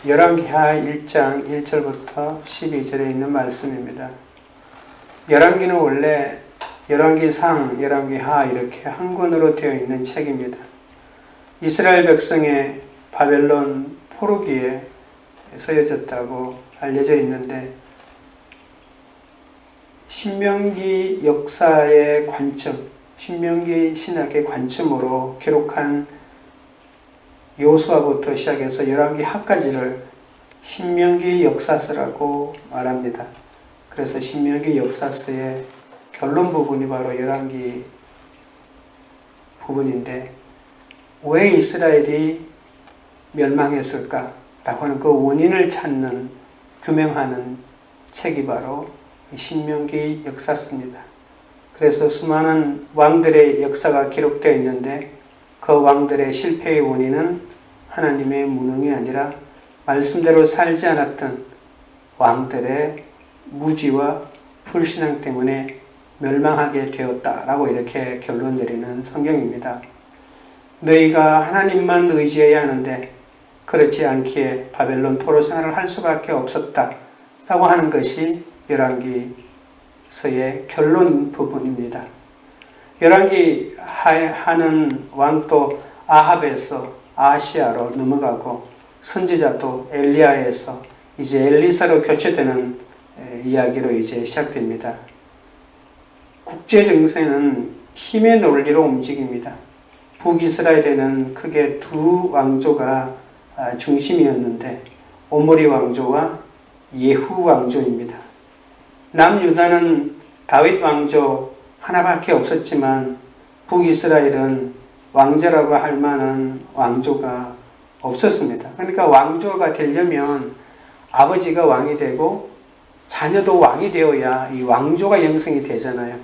열왕기하 1장 1절부터 12절에 있는 말씀입니다. 열왕기는 원래 열왕기상, 열왕기하 이렇게 한 권으로 되어 있는 책입니다. 이스라엘 백성의 바벨론 포로기에 쓰여졌다고 알려져 있는데 신명기 역사의 관점, 신명기 신학의 관점으로 기록한 여호수아부터 시작해서 열왕기하까지를 신명기 역사서라고 말합니다. 그래서 신명기 역사서의 결론 부분이 바로 열왕기 부분인데 왜 이스라엘이 멸망했을까? 라고 하는 그 원인을 찾는, 규명하는 책이 바로 신명기 역사서입니다. 그래서 수많은 왕들의 역사가 기록되어 있는데 그 왕들의 실패의 원인은 하나님의 무능이 아니라 말씀대로 살지 않았던 왕들의 무지와 불신앙 때문에 멸망하게 되었다라고 이렇게 결론 내리는 성경입니다. 너희가 하나님만 의지해야 하는데 그렇지 않기에 바벨론 포로 생활을 할 수밖에 없었다라고 하는 것이 열왕기서의 결론 부분입니다. 열왕기 하는 왕도 아합에서 아시아로 넘어가고 선지자도 엘리야에서 이제 엘리사로 교체되는 이야기로 이제 시작됩니다. 국제 정세는 힘의 논리로 움직입니다. 북이스라엘에는 크게 두 왕조가 중심이었는데 오므리 왕조와 예후 왕조입니다. 남유다는 다윗 왕조 하나밖에 없었지만 북이스라엘은 왕조라고 할 만한 왕조가 없었습니다. 그러니까 왕조가 되려면 아버지가 왕이 되고 자녀도 왕이 되어야 이 왕조가 형성이 되잖아요.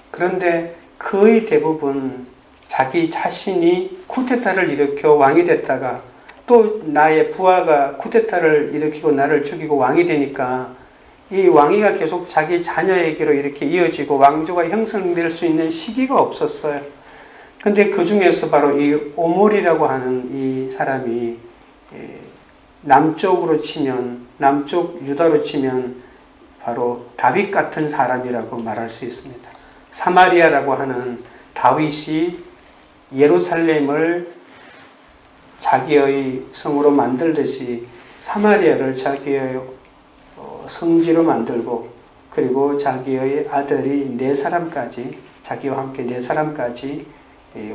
그런데 거의 대부분 자기 자신이 쿠데타를 일으켜 왕이 됐다가 또 나의 부하가 쿠데타를 일으키고 나를 죽이고 왕이 되니까 이 왕위가 계속 자기 자녀에게로 이렇게 이어지고 왕조가 형성될 수 있는 시기가 없었어요. 근데 그 중에서 바로 이 오므리라고 하는 이 사람이 남쪽으로 치면, 남쪽 유다로 치면 바로 다윗 같은 사람이라고 말할 수 있습니다. 사마리아라고 하는 다윗이 예루살렘을 자기의 성으로 만들듯이 사마리아를 자기의 성지로 만들고 그리고 자기의 아들이 4사람까지 자기와 함께 4사람까지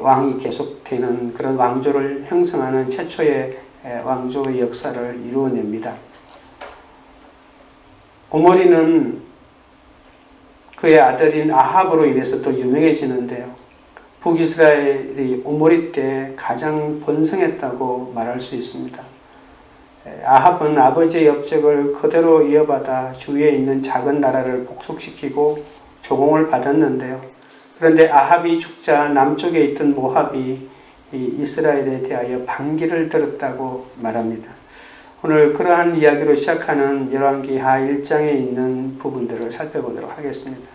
왕이 계속되는 그런 왕조를 형성하는 최초의 왕조의 역사를 이루어냅니다. 오므리는 그의 아들인 아합으로 인해서 또 유명해지는데요. 북이스라엘이 오므리 때 가장 번성했다고 말할 수 있습니다. 아합은 아버지의 업적을 그대로 이어받아 주위에 있는 작은 나라를 복속시키고 조공을 받았는데요. 그런데 아합이 죽자 남쪽에 있던 모압이 이스라엘에 대하여 반기를 들었다고 말합니다. 오늘 그러한 이야기로 시작하는 열왕기하 1장에 있는 부분들을 살펴보도록 하겠습니다.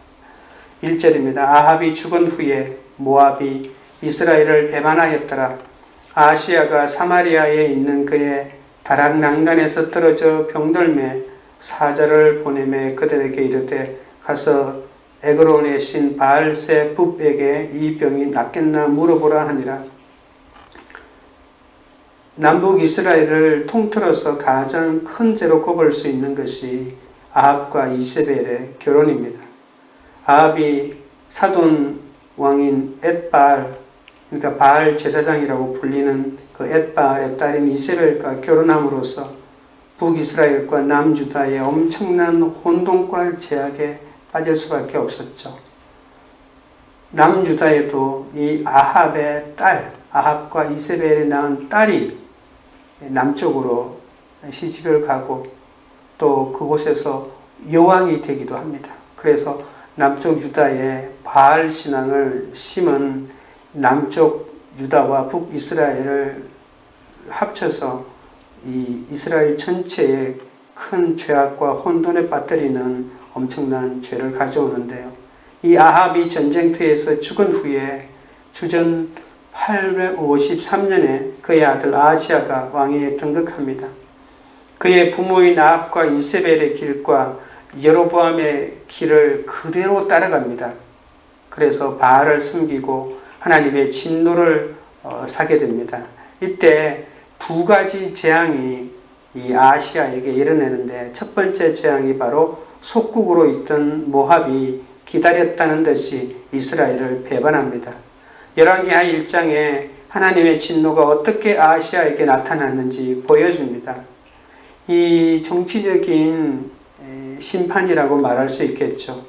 1절입니다. 아합이 죽은 후에 모압이 이스라엘을 배반하였더라. 아시아가 사마리아에 있는 그의 다락 난간에서 떨어져 병들매 사자를 보내매 그들에게 이르되 가서 에그론의 신 바알세붑에게 이 병이 낫겠나 물어보라 하니라. 남북 이스라엘을 통틀어서 가장 큰 죄로 꼽을 수 있는 것이 아합과 이세벨의 결혼입니다. 아합이 사돈 왕인 엣바알, 그러니까 바알 제사장이라고 불리는 그 엣바알의 딸인 이세벨과 결혼함으로써 북이스라엘과 남유다의 엄청난 혼돈과 제약에 빠질 수밖에 없었죠. 남유다에도 이 아합의 딸, 아합과 이세벨이 낳은 딸이 남쪽으로 시집을 가고 또 그곳에서 여왕이 되기도 합니다. 그래서 남쪽 유다에 바알 신앙을 심은 남쪽 유다와 북이스라엘을 합쳐서 이 이스라엘 전체에 큰 죄악과 혼돈에 빠뜨리는 엄청난 죄를 가져오는데요. 이 아합이 전쟁터에서 죽은 후에 주전 853년에 그의 아들 아하시아가 왕위에 등극합니다. 그의 부모인 아합과 이세벨의 길과 여로보암의 길을 그대로 따라갑니다. 그래서 바알을 섬기고 하나님의 진노를 사게 됩니다. 이때 두 가지 재앙이 이 아시아에게 일어나는데, 첫 번째 재앙이 바로 속국으로 있던 모압이 기다렸다는 듯이 이스라엘을 배반합니다. 열왕기하 1장에 하나님의 진노가 어떻게 아시아에게 나타났는지 보여줍니다. 이 정치적인 심판이라고 말할 수 있겠죠.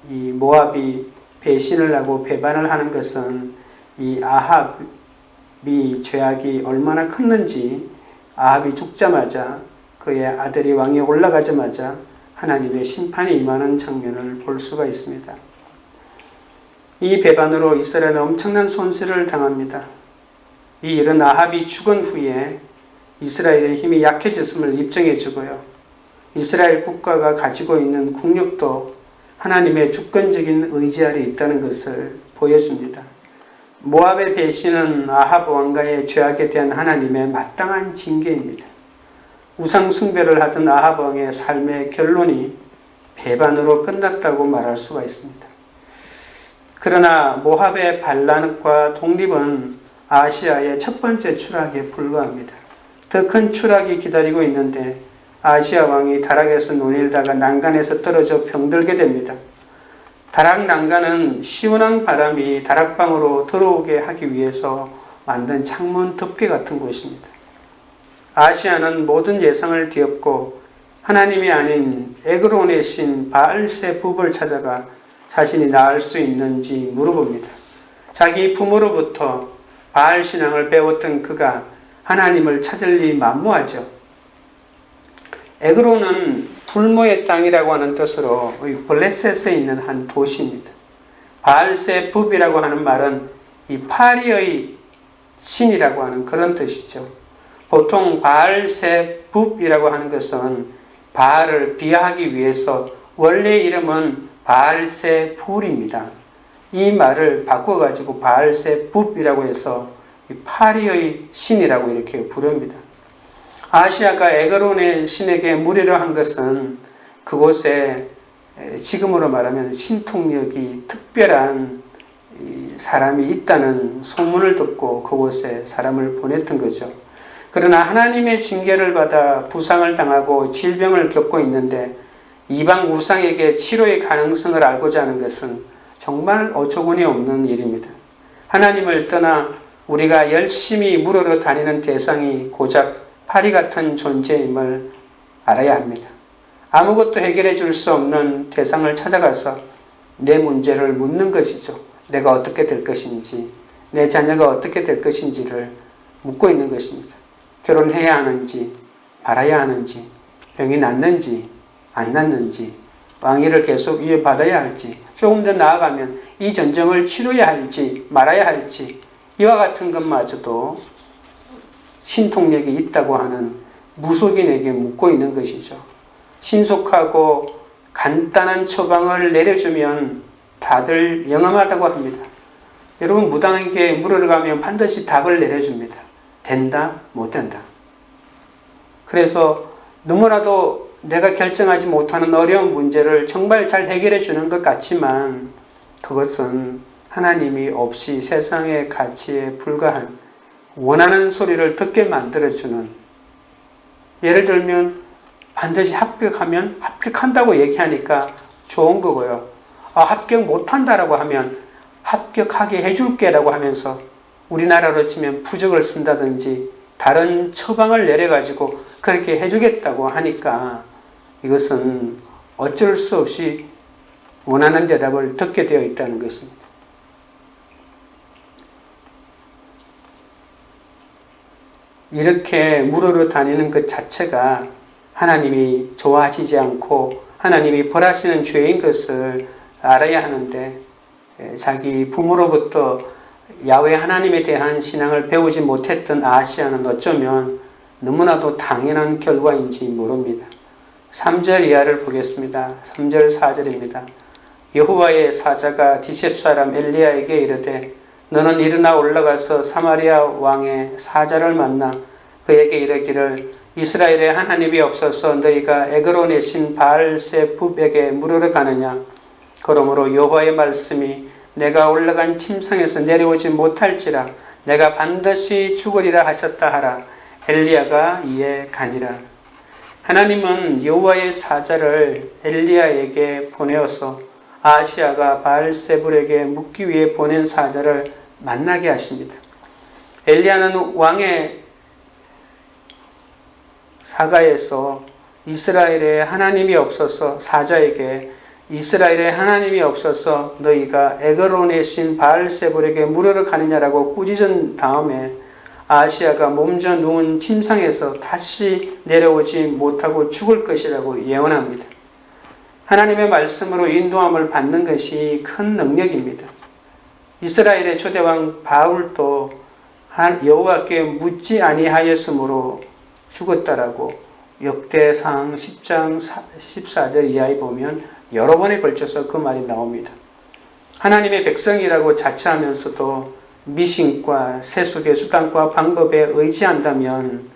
이 모압이 배신을 하고 배반을 하는 것은 이 아합이 죄악이 얼마나 컸는지, 아합이 죽자마자 그의 아들이 왕위에 올라가자마자 하나님의 심판이 임하는 장면을 볼 수가 있습니다. 이 배반으로 이스라엘은 엄청난 손실을 당합니다. 이 일은 아합이 죽은 후에 이스라엘의 힘이 약해졌음을 입증해 주고요. 이스라엘 국가가 가지고 있는 국력도 하나님의 주권적인 의지 아래 있다는 것을 보여줍니다. 모압의 배신은 아합 왕가의 죄악에 대한 하나님의 마땅한 징계입니다. 우상 숭배를 하던 아합 왕의 삶의 결론이 배반으로 끝났다고 말할 수가 있습니다. 그러나 모압의 반란과 독립은 아시아의 첫 번째 추락에 불과합니다. 더 큰 추락이 기다리고 있는데 아시아 왕이 다락에서 논일다가 난간에서 떨어져 병들게 됩니다. 다락 난간은 시원한 바람이 다락방으로 들어오게 하기 위해서 만든 창문 덮개 같은 곳입니다. 아시아는 모든 예상을 뒤엎고 하나님이 아닌 에그론의 신 바알세붑을 찾아가 자신이 낳을 수 있는지 물어봅니다. 자기 부모로부터 바알 신앙을 배웠던 그가 하나님을 찾을 리 만무하죠. 에그론은 불모의 땅이라고 하는 뜻으로 블레셋에 있는 한 도시입니다. 바알세붑이라고 하는 말은 이 파리의 신이라고 하는 그런 뜻이죠. 보통 바알세붑이라고 하는 것은 바알을 비하하기 위해서 원래 이름은 바알세불입니다. 이 말을 바꿔가지고 바알세붑이라고 해서 파리의 신이라고 이렇게 부릅니다. 아시아가 에그론의 신에게 무리를 한 것은 그곳에 지금으로 말하면 신통력이 특별한 사람이 있다는 소문을 듣고 그곳에 사람을 보냈던 거죠. 그러나 하나님의 징계를 받아 부상을 당하고 질병을 겪고 있는데 이방 우상에게 치료의 가능성을 알고자 하는 것은 정말 어처구니 없는 일입니다. 하나님을 떠나 우리가 열심히 물으러 다니는 대상이 고작 파리 같은 존재임을 알아야 합니다. 아무것도 해결해 줄 수 없는 대상을 찾아가서 내 문제를 묻는 것이죠. 내가 어떻게 될 것인지, 내 자녀가 어떻게 될 것인지를 묻고 있는 것입니다. 결혼해야 하는지, 말아야 하는지, 병이 낫는지, 안 낫는지, 왕위를 계속 이어받아야 할지, 조금 더 나아가면 이 전쟁을 치러야 할지, 말아야 할지, 이와 같은 것마저도 신통력이 있다고 하는 무속인에게 묻고 있는 것이죠. 신속하고 간단한 처방을 내려주면 다들 영험하다고 합니다. 여러분, 무당에게 물으러 가면 반드시 답을 내려줍니다. 된다, 못 된다. 그래서 너무나도 내가 결정하지 못하는 어려운 문제를 정말 잘 해결해 주는 것 같지만 그것은 하나님이 없이 세상의 가치에 불과한 원하는 소리를 듣게 만들어주는, 예를 들면 반드시 합격하면 합격한다고 얘기하니까 좋은 거고요. 합격 못한다라고 하면 합격하게 해줄게 라고 하면서 우리나라로 치면 부적을 쓴다든지 다른 처방을 내려가지고 그렇게 해주겠다고 하니까 이것은 어쩔 수 없이 원하는 대답을 듣게 되어 있다는 것입니다. 이렇게 물으러 다니는 것 자체가 하나님이 좋아하시지 않고 하나님이 벌하시는 죄인 것을 알아야 하는데, 자기 부모로부터 야훼 하나님에 대한 신앙을 배우지 못했던 아시아는 어쩌면 너무나도 당연한 결과인지 모릅니다. 3절 이하를 보겠습니다. 3절 4절입니다. 여호와의 사자가 디셉 사람 엘리야에게 이르되 너는 일어나 올라가서 사마리아 왕의 사자를 만나 그에게 이르기를 이스라엘에 하나님이 없어서 너희가 에그로 내신 바알세붑에게 물으러 가느냐. 그러므로 여호와의 말씀이 내가 올라간 침상에서 내려오지 못할지라 내가 반드시 죽으리라 하셨다 하라. 엘리야가 이에 가니라. 하나님은 여호와의 사자를 엘리야에게 보내어서 아하시야가 바알세불에게 묻기 위해 보낸 사자를 만나게 하십니다. 엘리야는 왕의 사가에서 이스라엘에 하나님이 없어서 사자에게 이스라엘에 하나님이 없어서 너희가 에그론의 신 바알세불에게 물으러 가느냐라고 꾸짖은 다음에 아하시야가 몸져 누운 침상에서 다시 내려오지 못하고 죽을 것이라고 예언합니다. 하나님의 말씀으로 인도함을 받는 것이 큰 능력입니다. 이스라엘의 초대왕 바울도 여호와께 묻지 아니하였으므로 죽었다라고 역대상 10장 14절 이하에 보면 여러 번에 걸쳐서 그 말이 나옵니다. 하나님의 백성이라고 자처하면서도 미신과 세속의 수단과 방법에 의지한다면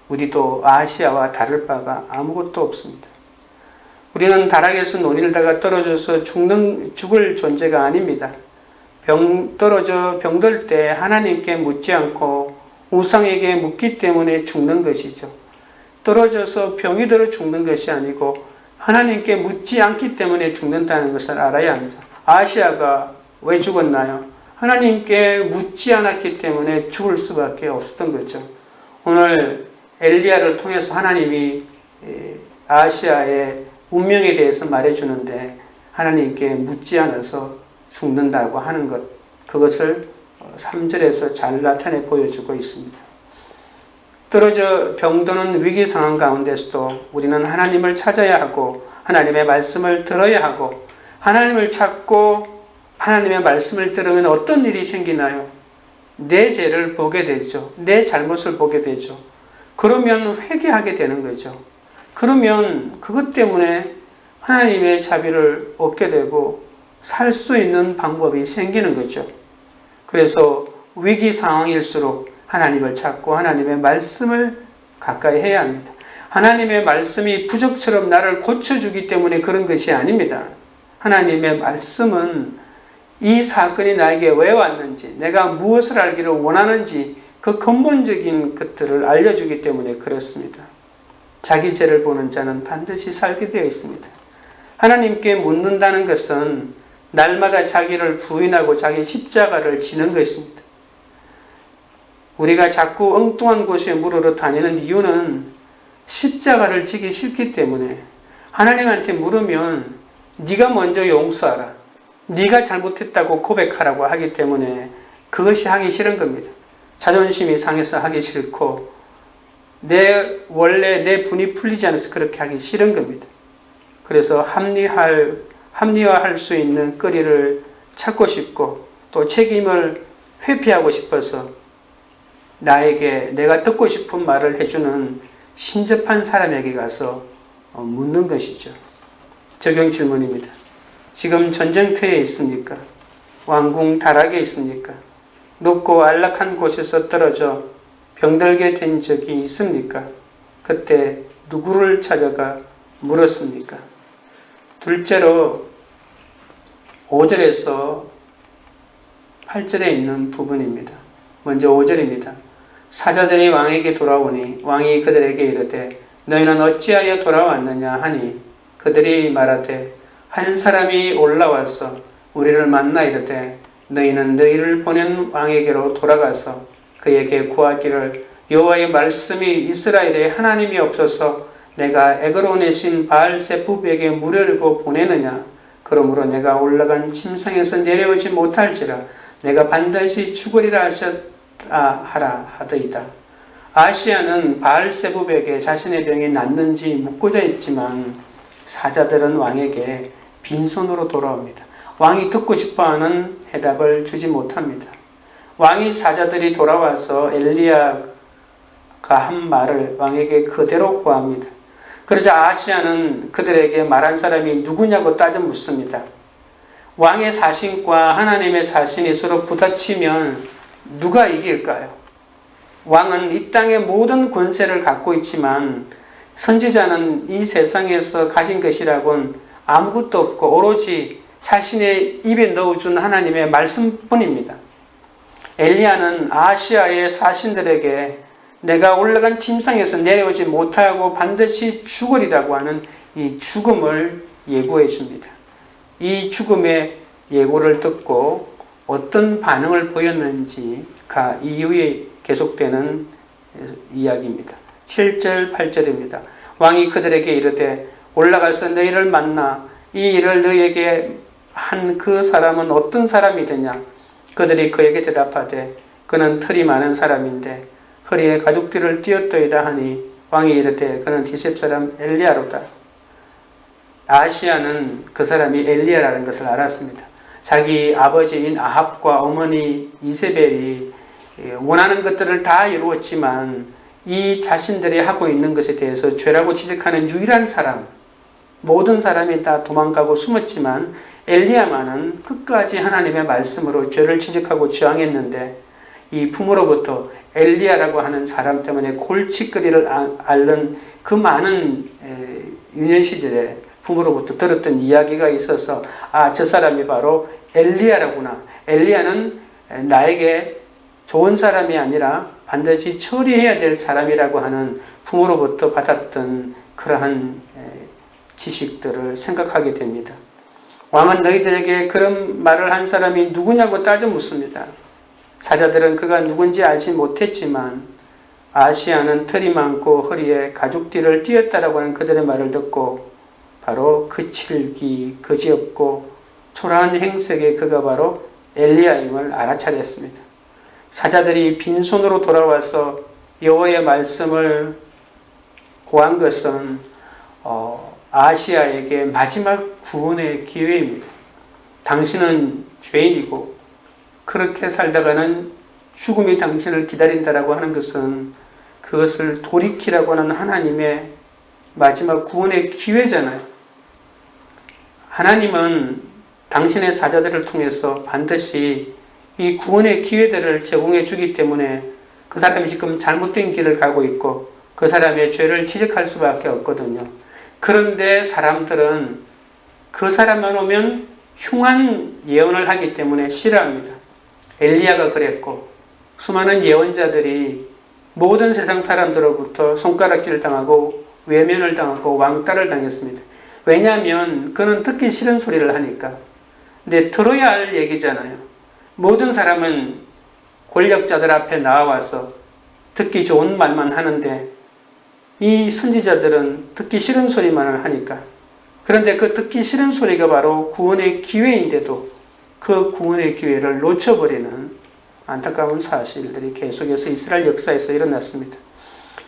우리도 아하시야와 다를 바가 아무것도 없습니다. 우리는 다락에서 논일다가 떨어져서 죽을 존재가 아닙니다. 떨어져 병들 때 하나님께 묻지 않고 우상에게 묻기 때문에 죽는 것이죠. 떨어져서 병이 들어 죽는 것이 아니고 하나님께 묻지 않기 때문에 죽는다는 것을 알아야 합니다. 아하시야가 왜 죽었나요? 하나님께 묻지 않았기 때문에 죽을 수밖에 없었던 거죠. 오늘 엘리야를 통해서 하나님이 아하시야의 운명에 대해서 말해주는데 하나님께 묻지 않아서 죽는다고 하는 것, 그것을 3절에서 잘 나타내 보여주고 있습니다. 떨어져 병드는 위기 상황 가운데서도 우리는 하나님을 찾아야 하고 하나님의 말씀을 들어야 하고 하나님을 찾고 하나님의 말씀을 들으면 어떤 일이 생기나요? 내 죄를 보게 되죠. 내 잘못을 보게 되죠. 그러면 회개하게 되는 거죠. 그러면 그것 때문에 하나님의 자비를 얻게 되고 살 수 있는 방법이 생기는 거죠. 그래서 위기 상황일수록 하나님을 찾고 하나님의 말씀을 가까이 해야 합니다. 하나님의 말씀이 부적처럼 나를 고쳐주기 때문에 그런 것이 아닙니다. 하나님의 말씀은 이 사건이 나에게 왜 왔는지, 내가 무엇을 알기를 원하는지 그 근본적인 것들을 알려주기 때문에 그렇습니다. 자기 죄를 보는 자는 반드시 살게 되어 있습니다. 하나님께 묻는다는 것은 날마다 자기를 부인하고 자기 십자가를 지는 것입니다. 우리가 자꾸 엉뚱한 곳에 물으러 다니는 이유는 십자가를 지기 싫기 때문에 하나님한테 물으면 네가 먼저 용서하라, 네가 잘못했다고 고백하라고 하기 때문에 그것이 하기 싫은 겁니다. 자존심이 상해서 하기 싫고 원래 내 분이 풀리지 않아서 그렇게 하기 싫은 겁니다. 그래서 합리화할 수 있는 거리를 찾고 싶고 또 책임을 회피하고 싶어서 나에게 내가 듣고 싶은 말을 해주는 신접한 사람에게 가서 묻는 것이죠. 적용 질문입니다. 지금 전쟁터에 있습니까? 왕궁 다락에 있습니까? 높고 안락한 곳에서 떨어져 병들게 된 적이 있습니까? 그때 누구를 찾아가 물었습니까? 둘째로 5절에서 8절에 있는 부분입니다. 먼저 5절입니다. 사자들이 왕에게 돌아오니 왕이 그들에게 이르되 너희는 어찌하여 돌아왔느냐 하니 그들이 말하되 한 사람이 올라와서 우리를 만나 이르되 너희는 너희를 보낸 왕에게로 돌아가서 그에게 구하기를 여호와의 말씀이 이스라엘에 하나님이 없어서 내가 에그론의 신 바알세붑에게 물으려고 보내느냐. 그러므로 내가 올라간 침상에서 내려오지 못할지라 내가 반드시 죽으리라 하라 하더이다. 아하시야는 바알세붑에게 자신의 병이 낫는지 묻고자 했지만 사자들은 왕에게 빈손으로 돌아옵니다. 왕이 듣고 싶어하는 해답을 주지 못합니다. 왕이 사자들이 돌아와서 엘리야가 한 말을 왕에게 그대로 구합니다. 그러자 아하시야는 그들에게 말한 사람이 누구냐고 따져 묻습니다. 왕의 사신과 하나님의 사신이 서로 부딪히면 누가 이길까요? 왕은 이 땅의 모든 권세를 갖고 있지만 선지자는 이 세상에서 가진 것이라고는 아무것도 없고 오로지 자신의 입에 넣어준 하나님의 말씀뿐입니다. 엘리야는 아시아의 사신들에게 내가 올라간 침상에서 내려오지 못하고 반드시 죽으리라고 하는 이 죽음을 예고해 줍니다. 이 죽음의 예고를 듣고 어떤 반응을 보였는지가 이후에 계속되는 이야기입니다. 7절, 8절입니다. 왕이 그들에게 이르되 올라가서 너희를 만나 이 일을 너희에게 한 그 사람은 어떤 사람이더냐? 그들이 그에게 대답하되 그는 털이 많은 사람인데 허리에 가죽띠를 띄었더이다 하니 왕이 이르되 그는 디셉 사람 엘리야로다. 아시야는 그 사람이 엘리야라는 것을 알았습니다. 자기 아버지인 아합과 어머니 이세벨이 원하는 것들을 다 이루었지만 이 자신들이 하고 있는 것에 대해서 죄라고 지적하는 유일한 사람, 모든 사람이 다 도망가고 숨었지만 엘리야만은 끝까지 하나님의 말씀으로 죄를 지적하고 저항했는데 이 부모로부터 엘리야라고 하는 사람 때문에 골칫거리를 앓는 그 많은 유년 시절에 부모로부터 들었던 이야기가 있어서 저 사람이 바로 엘리야라구나. 엘리야는 나에게 좋은 사람이 아니라 반드시 처리해야 될 사람이라고 하는 부모로부터 받았던 그러한 지식들을 생각하게 됩니다. 왕은 너희들에게 그런 말을 한 사람이 누구냐고 따져 묻습니다. 사자들은 그가 누군지 알지 못했지만 아시야는 털이 많고 허리에 가죽띠를 띄었다라고 하는 그들의 말을 듣고 바로 거칠기, 거지없고 초라한 행색의 그가 바로 엘리야임을 알아차렸습니다. 사자들이 빈손으로 돌아와서 여호와의 말씀을 고한 것은 아시야에게 마지막 구원의 기회입니다. 당신은 죄인이고 그렇게 살다가는 죽음이 당신을 기다린다라고 하는 것은 그것을 돌이키라고 하는 하나님의 마지막 구원의 기회잖아요. 하나님은 당신의 사자들을 통해서 반드시 이 구원의 기회들을 제공해 주기 때문에 그 사람이 지금 잘못된 길을 가고 있고 그 사람의 죄를 지적할 수밖에 없거든요. 그런데 사람들은 그 사람만 오면 흉한 예언을 하기 때문에 싫어합니다. 엘리야가 그랬고 수많은 예언자들이 모든 세상 사람들로부터 손가락질을 당하고 외면을 당하고 왕따를 당했습니다. 왜냐하면 그는 듣기 싫은 소리를 하니까. 근데 들어야 할 얘기잖아요. 모든 사람은 권력자들 앞에 나와서 듣기 좋은 말만 하는데 이 선지자들은 듣기 싫은 소리만을 하니까. 그런데 그 듣기 싫은 소리가 바로 구원의 기회인데도 그 구원의 기회를 놓쳐버리는 안타까운 사실들이 계속해서 이스라엘 역사에서 일어났습니다.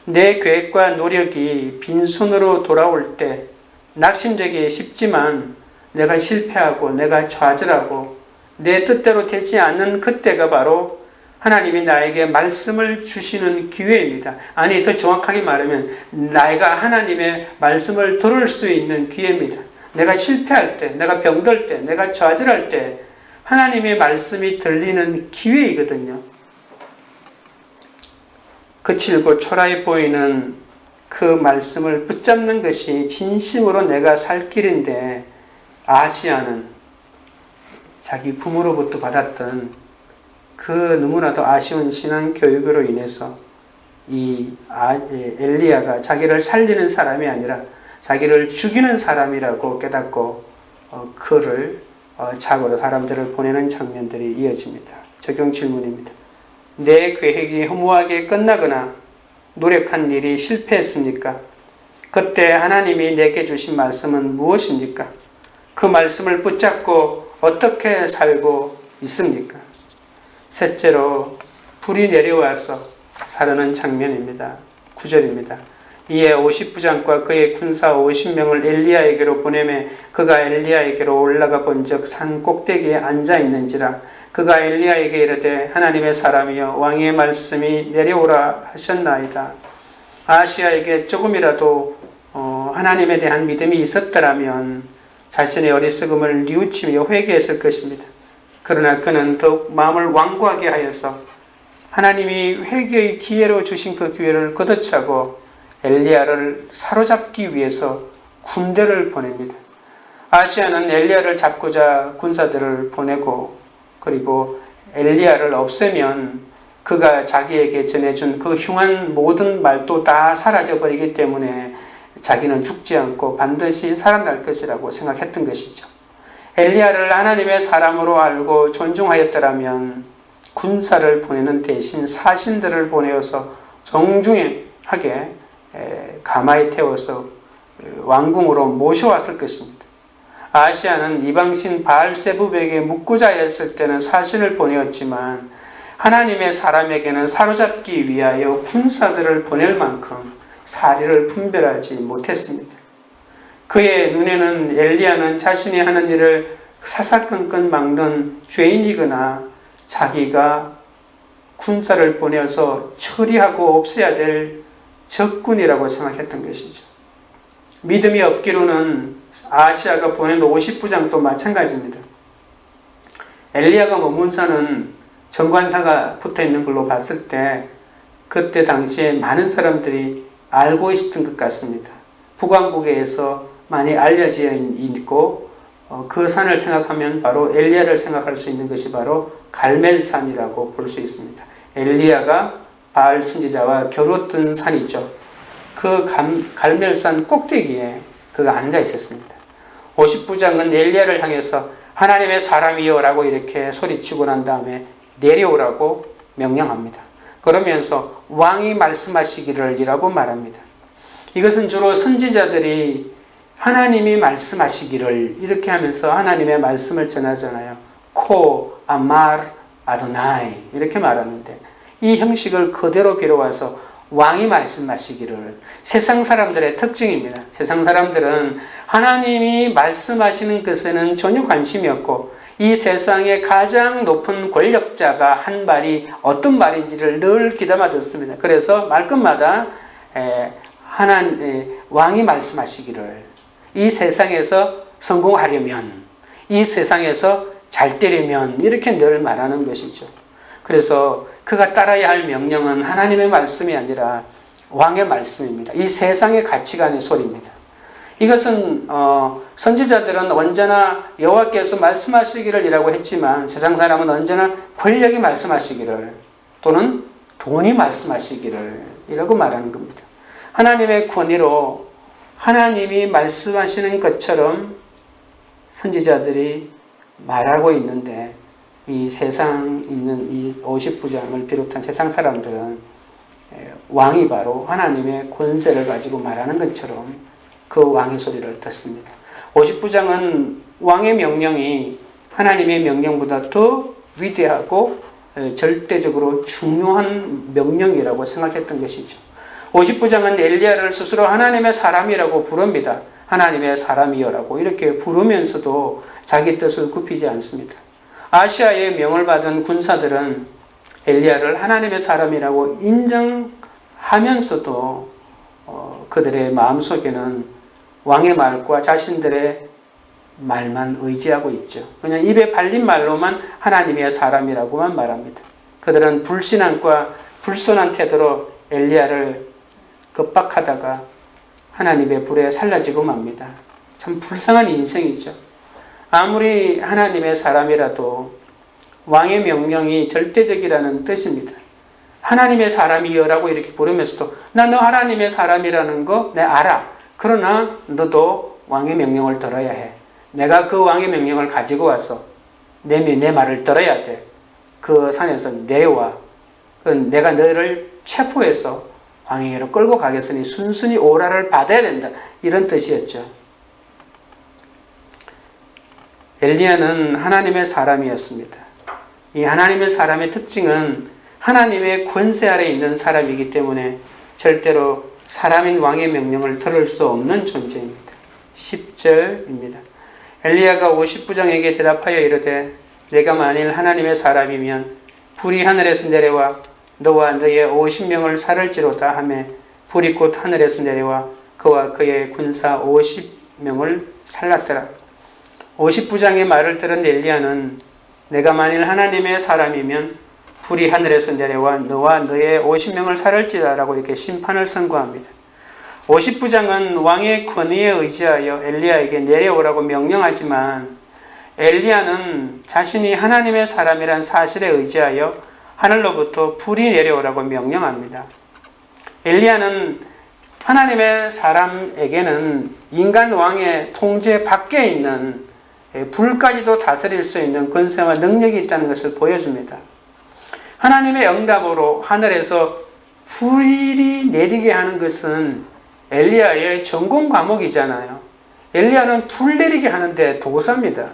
내 계획과 노력이 빈손으로 돌아올 때 낙심되기 쉽지만 내가 실패하고 내가 좌절하고 내 뜻대로 되지 않는 그때가 바로 하나님이 나에게 말씀을 주시는 기회입니다. 아니, 더 정확하게 말하면 내가 하나님의 말씀을 들을 수 있는 기회입니다. 내가 실패할 때, 내가 병들 때, 내가 좌절할 때 하나님의 말씀이 들리는 기회이거든요. 거칠고 초라해 보이는 그 말씀을 붙잡는 것이 진심으로 내가 살 길인데 아시야는 자기 부모로부터 받았던 그 너무나도 아쉬운 신앙 교육으로 인해서 이 엘리야가 자기를 살리는 사람이 아니라 자기를 죽이는 사람이라고 깨닫고 그를 자고로 사람들을 보내는 장면들이 이어집니다. 적용 질문입니다. 내 계획이 허무하게 끝나거나 노력한 일이 실패했습니까? 그때 하나님이 내게 주신 말씀은 무엇입니까? 그 말씀을 붙잡고 어떻게 살고 있습니까? 셋째로 불이 내려와서 사르는 장면입니다. 9절입니다. 이에 50부장과 그의 군사 50명을 엘리야에게로 보내매 그가 엘리야에게로 올라가 본즉 산 꼭대기에 앉아 있는지라. 그가 엘리야에게 이르되 하나님의 사람이여 왕의 말씀이 내려오라 하셨나이다. 아시야에게 조금이라도 하나님에 대한 믿음이 있었더라면 자신의 어리석음을 뉘우치며 회개했을 것입니다. 그러나 그는 더욱 마음을 완고하게 하여서 하나님이 회개의 기회로 주신 그 기회를 걷어차고 엘리야를 사로잡기 위해서 군대를 보냅니다. 아시아는 엘리야를 잡고자 군사들을 보내고, 그리고 엘리야를 없애면 그가 자기에게 전해준 그 흉한 모든 말도 다 사라져버리기 때문에 자기는 죽지 않고 반드시 살아날 것이라고 생각했던 것이죠. 엘리야를 하나님의 사람으로 알고 존중하였더라면 군사를 보내는 대신 사신들을 보내어서 정중하게 가마에 태워서 왕궁으로 모셔왔을 것입니다. 아시아는 이방신 바알세부백에 묵고자였을 때는 사신을 보내었지만 하나님의 사람에게는 사로잡기 위하여 군사들을 보낼 만큼 사리를 분별하지 못했습니다. 그의 눈에는 엘리야는 자신이 하는 일을 사사건건 막는 죄인이거나 자기가 군사를 보내어서 처리하고 없애야 될 적군이라고 생각했던 것이죠. 믿음이 없기로는 아시아가 보낸 50부장도 마찬가지입니다. 엘리야가 머문 산은 정관사가 붙어있는 걸로 봤을 때 그때 당시에 많은 사람들이 알고 있었던 것 같습니다. 북왕국에서 많이 알려져 있고 그 산을 생각하면 바로 엘리야를 생각할 수 있는 것이 바로 갈멜산이라고 볼 수 있습니다. 엘리야가 바알 선지자와 겨루었던 산이죠. 그 갈멜산 꼭대기에 그가 앉아 있었습니다. 50부장은 엘리야를 향해서 하나님의 사람이여 라고 이렇게 소리치고 난 다음에 내려오라고 명령합니다. 그러면서 왕이 말씀하시기를 이라고 말합니다. 이것은 주로 선지자들이 하나님이 말씀하시기를 이렇게 하면서 하나님의 말씀을 전하잖아요. 코 아말 아도나이 이렇게 말하는데 이 형식을 그대로 빌어와서 왕이 말씀하시기를, 세상 사람들의 특징입니다. 세상 사람들은 하나님이 말씀하시는 것에는 전혀 관심이 없고 이 세상의 가장 높은 권력자가 한 말이 어떤 말인지를 늘 귀담아 듣습니다. 그래서 말끝마다 왕이 말씀하시기를, 이 세상에서 성공하려면, 이 세상에서 잘 되려면 이렇게 늘 말하는 것이죠. 그래서 그가 따라야 할 명령은 하나님의 말씀이 아니라 왕의 말씀입니다. 이 세상의 가치관의 소리입니다. 이것은 선지자들은 언제나 여호와께서 말씀하시기를 이라고 했지만 세상 사람은 언제나 권력이 말씀하시기를 또는 돈이 말씀하시기를 이라고 말하는 겁니다. 하나님의 권위로 하나님이 말씀하시는 것처럼 선지자들이 말하고 있는데 이 세상 있는 이 50부장을 비롯한 세상 사람들은 왕이 바로 하나님의 권세를 가지고 말하는 것처럼 그 왕의 소리를 듣습니다. 50부장은 왕의 명령이 하나님의 명령보다 더 위대하고 절대적으로 중요한 명령이라고 생각했던 것이죠. 50부장은 엘리야를 스스로 하나님의 사람이라고 부릅니다. 하나님의 사람이여라고 이렇게 부르면서도 자기 뜻을 굽히지 않습니다. 아시아의 명을 받은 군사들은 엘리야를 하나님의 사람이라고 인정하면서도 그들의 마음속에는 왕의 말과 자신들의 말만 의지하고 있죠. 그냥 입에 발린 말로만 하나님의 사람이라고만 말합니다. 그들은 불신앙과 불손한 태도로 엘리야를 겁박하다가 하나님의 불에 살라지고 맙니다. 참 불쌍한 인생이죠. 아무리 하나님의 사람이라도 왕의 명령이 절대적이라는 뜻입니다. 하나님의 사람이여라고 이렇게 부르면서도 나 너 하나님의 사람이라는 거 내 알아. 그러나 너도 왕의 명령을 들어야 해. 내가 그 왕의 명령을 가지고 와서 내 말을 들어야 돼. 그 산에서 내려와. 내가 너를 체포해서 왕에게로 끌고 가겠으니 순순히 오라를 받아야 된다. 이런 뜻이었죠. 엘리야는 하나님의 사람이었습니다. 이 하나님의 사람의 특징은 하나님의 권세 아래 있는 사람이기 때문에 절대로 사람인 왕의 명령을 들을 수 없는 존재입니다. 10절입니다. 엘리야가 50부장에게 대답하여 이르되 내가 만일 하나님의 사람이면 불이 하늘에서 내려와 너와 너의 50명을 살을지로다 하매 불이 곧 하늘에서 내려와 그와 그의 군사 50명을 살랐더라. 50부장의 말을 들은 엘리야는 내가 만일 하나님의 사람이면 불이 하늘에서 내려와 너와 너의 50명을 살을지라 라고 이렇게 심판을 선고합니다. 50부장은 왕의 권위에 의지하여 엘리야에게 내려오라고 명령하지만 엘리야는 자신이 하나님의 사람이란 사실에 의지하여 하늘로부터 불이 내려오라고 명령합니다. 엘리야는 하나님의 사람에게는 인간 왕의 통제 밖에 있는 불까지도 다스릴 수 있는 권세와 능력이 있다는 것을 보여줍니다. 하나님의 응답으로 하늘에서 불이 내리게 하는 것은 엘리야의 전공 과목이잖아요. 엘리야는 불 내리게 하는데 도사입니다.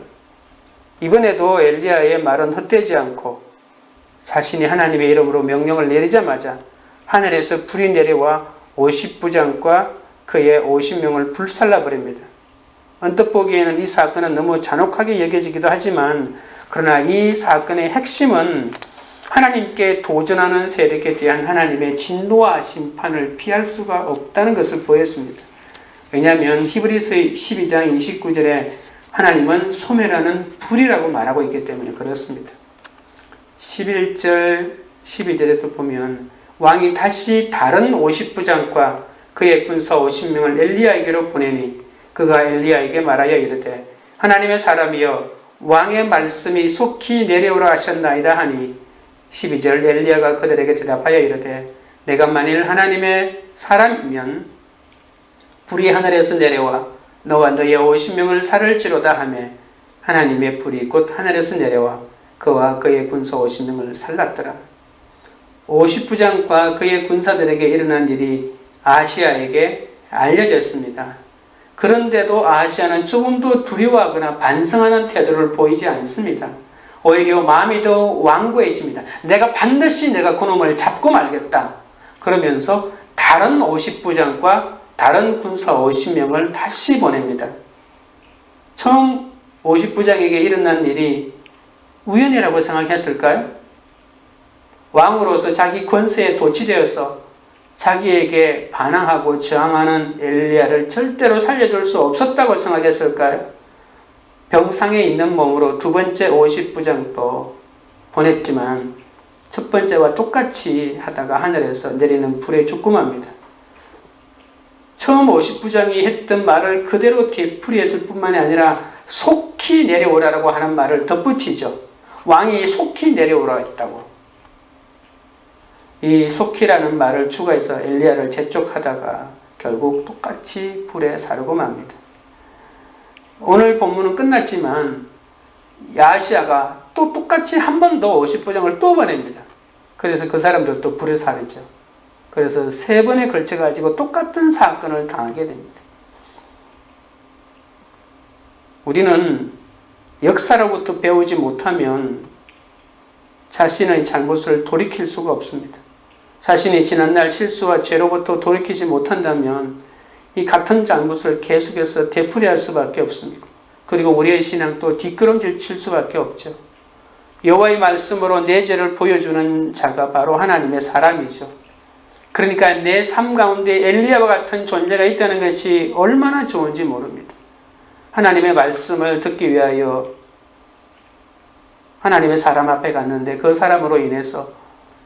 이번에도 엘리야의 말은 헛되지 않고 자신이 하나님의 이름으로 명령을 내리자마자 하늘에서 불이 내려와 50부장과 그의 50명을 불살라버립니다. 언뜻 보기에는 이 사건은 너무 잔혹하게 여겨지기도 하지만 그러나 이 사건의 핵심은 하나님께 도전하는 세력에 대한 하나님의 진노와 심판을 피할 수가 없다는 것을 보여줍니다. 왜냐하면 히브리서 12장 29절에 하나님은 소멸하는 불이라고 말하고 있기 때문에 그렇습니다. 11절 12절에도 보면 왕이 다시 다른 50부장과 그의 군사 50명을 엘리야에게로 보내니 그가 엘리야에게 말하여 이르되 하나님의 사람이여 왕의 말씀이 속히 내려오라 하셨나이다 하니 12절 엘리야가 그들에게 대답하여 이르되 내가 만일 하나님의 사람이면 불이 하늘에서 내려와 너와 너의 50명을 살을지로다 하며 하나님의 불이 곧 하늘에서 내려와 그와 그의 군사 50명을 살랐더라. 50부장과 그의 군사들에게 일어난 일이 아하시야에게 알려졌습니다. 그런데도 아하시야는 조금도 두려워하거나 반성하는 태도를 보이지 않습니다. 오히려 마음이 더 완고해집니다. 내가 반드시 그놈을 잡고 말겠다. 그러면서 다른 50부장과 다른 군사 50명을 다시 보냅니다. 처음 50부장에게 일어난 일이 우연이라고 생각했을까요? 왕으로서 자기 권세에 도취되어서 자기에게 반항하고 저항하는 엘리야를 절대로 살려줄 수 없었다고 생각했을까요? 병상에 있는 몸으로 두 번째 50부장도 보냈지만 첫 번째와 똑같이 하다가 하늘에서 내리는 불에 죽고 맙니다. 처음 50부장이 했던 말을 그대로 되풀이했을 뿐만이 아니라 속히 내려오라고 하는 말을 덧붙이죠. 왕이 속히 내려오라 했다고. 이 속히라는 말을 추가해서 엘리야를 재촉하다가 결국 똑같이 불에 사르고 맙니다. 오늘 본문은 끝났지만 야시야가 또 똑같이 한 번 더 50부장을 또 보냅니다. 그래서 그 사람들도 불에 사르죠. 그래서 세 번에 걸쳐 가지고 똑같은 사건을 당하게 됩니다. 우리는 역사로부터 배우지 못하면 자신의 잘못을 돌이킬 수가 없습니다. 자신이 지난날 실수와 죄로부터 돌이키지 못한다면 이 같은 잘못을 계속해서 되풀이할 수밖에 없습니다. 그리고 우리의 신앙도 뒷걸음질 칠 수밖에 없죠. 여호와의 말씀으로 내 죄를 보여주는 자가 바로 하나님의 사람이죠. 그러니까 내 삶 가운데 엘리야와 같은 존재가 있다는 것이 얼마나 좋은지 모릅니다. 하나님의 말씀을 듣기 위하여 하나님의 사람 앞에 갔는데 그 사람으로 인해서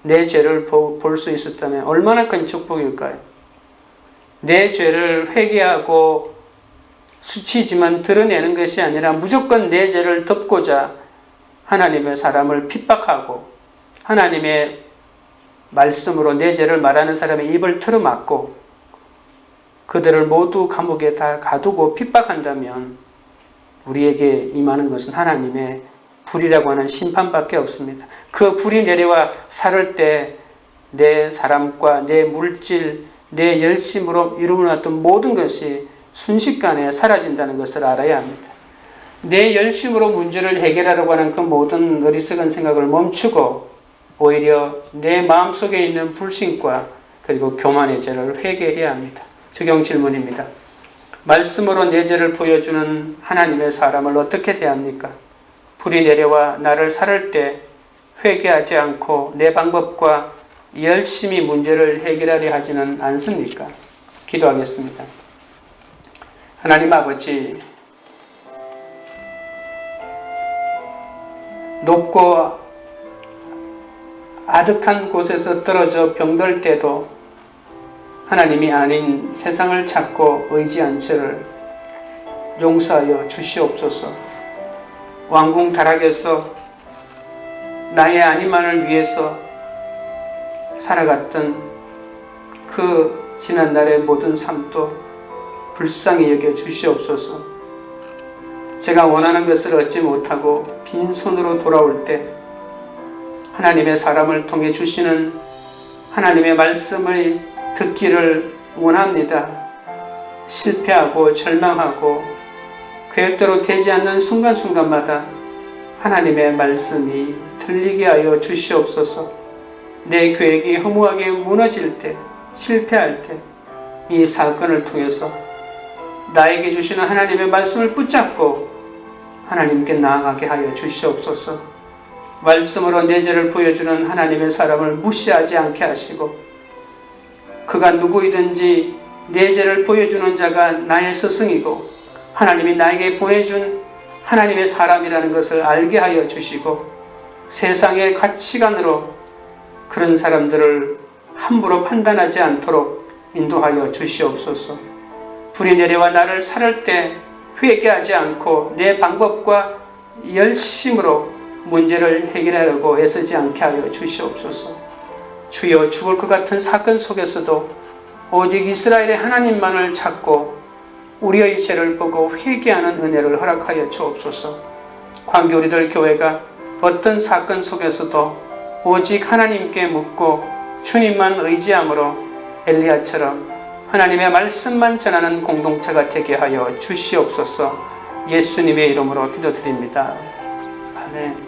내 죄를 볼 수 있었다면 얼마나 큰 축복일까요? 내 죄를 회개하고 수치지만 드러내는 것이 아니라 무조건 내 죄를 덮고자 하나님의 사람을 핍박하고 하나님의 말씀으로 내 죄를 말하는 사람의 입을 틀어막고 그들을 모두 감옥에 다 가두고 핍박한다면 우리에게 임하는 것은 하나님의 불이라고 하는 심판밖에 없습니다. 그 불이 내려와 살을 때 내 사람과 내 물질, 내 열심으로 이루어놨던 모든 것이 순식간에 사라진다는 것을 알아야 합니다. 내 열심으로 문제를 해결하려고 하는 그 모든 어리석은 생각을 멈추고 오히려 내 마음속에 있는 불신과 그리고 교만의 죄를 회개해야 합니다. 적용 질문입니다. 말씀으로 내 죄를 보여주는 하나님의 사람을 어떻게 대합니까? 불이 내려와 나를 살을 때 회개하지 않고 내 방법과 열심히 문제를 해결하려 하지는 않습니까? 기도하겠습니다. 하나님 아버지, 높고 아득한 곳에서 떨어져 병들 때도 하나님이 아닌 세상을 찾고 의지한 저를 용서하여 주시옵소서. 왕궁 다락에서 나의 아니만을 위해서 살아갔던 그 지난날의 모든 삶도 불쌍히 여겨 주시옵소서. 제가 원하는 것을 얻지 못하고 빈손으로 돌아올 때 하나님의 사람을 통해 주시는 하나님의 말씀을 듣기를 원합니다. 실패하고 절망하고 계획대로 되지 않는 순간순간마다 하나님의 말씀이 들리게 하여 주시옵소서. 내 계획이 허무하게 무너질 때, 실패할 때 이 사건을 통해서 나에게 주시는 하나님의 말씀을 붙잡고 하나님께 나아가게 하여 주시옵소서. 말씀으로 내 죄를 보여주는 하나님의 사람을 무시하지 않게 하시고 그가 누구이든지 내 죄를 보여주는 자가 나의 스승이고 하나님이 나에게 보내준 하나님의 사람이라는 것을 알게 하여 주시고 세상의 가치관으로 그런 사람들을 함부로 판단하지 않도록 인도하여 주시옵소서. 불이 내려와 나를 살할 때 회개하지 않고 내 방법과 열심으로 문제를 해결하려고 애쓰지 않게 하여 주시옵소서. 주여, 죽을 것 같은 사건 속에서도 오직 이스라엘의 하나님만을 찾고 우리의 죄를 보고 회개하는 은혜를 허락하여 주옵소서. 광교리들 교회가 어떤 사건 속에서도 오직 하나님께 묻고 주님만 의지함으로 엘리야처럼 하나님의 말씀만 전하는 공동체가 되게 하여 주시옵소서. 예수님의 이름으로 기도드립니다. 아멘.